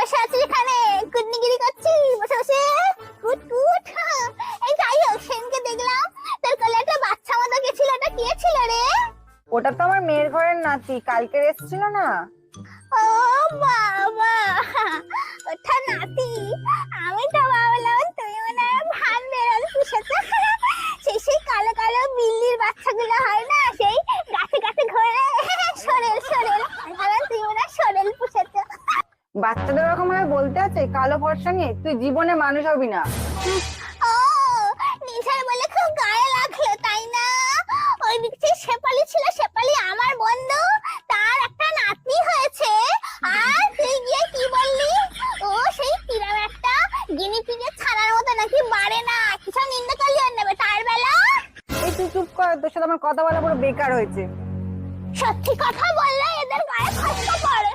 বসে আছি এখানে, কুটনিগিরি করছি বসে বসে, কুট কুট। এই যাই হোক, সেদিনকে দেখলাম তোর কোলে একটা বাচ্চা মতো গেছিল, ওটা কে ছিল রে? ওটা তো আমার মেয়ের ঘরের নাতি, কালকে এসেছিল না। ও বাবা, ওটা নাতি। আমি তো ভাবলাম তুই মনে হয় ভান বেরোল পুষেছে। সেই কালো কালো বিল্লির বাচ্চাগুলো হয় না, সেই গাছে গাছে ঘোরে, সরেল সরেল। আমি ভাবলাম তুই মনে হয় সরেল পুষেছে। বাচ্চাদের ওরকম ভাবে বলতে আছে কালো ফর্সা নিয়ে? তুই জীবনে মানুষ হবি না। ও, নিশার বলে খুব গায়ে লাগলো তাই না? ওই দিকটি শেফালি ছিল, শেফালি আমার বন্ধু, তার একটা নাতনি হয়েছে। আর তুই গিয়ে কি বললি? ও সেই কিরাম একটা গিনিপিগের ছানার মতো নাকি বাড়ে না, কিছু নিন্দা করলি ওর নেবে তার বেলা। এই তুই চুপ কর, তোর সাথে আমার কথা বলা পুরো বেকার হয়েছে। সত্যি কথা বললে এদের গায়ে খসকা পড়ে।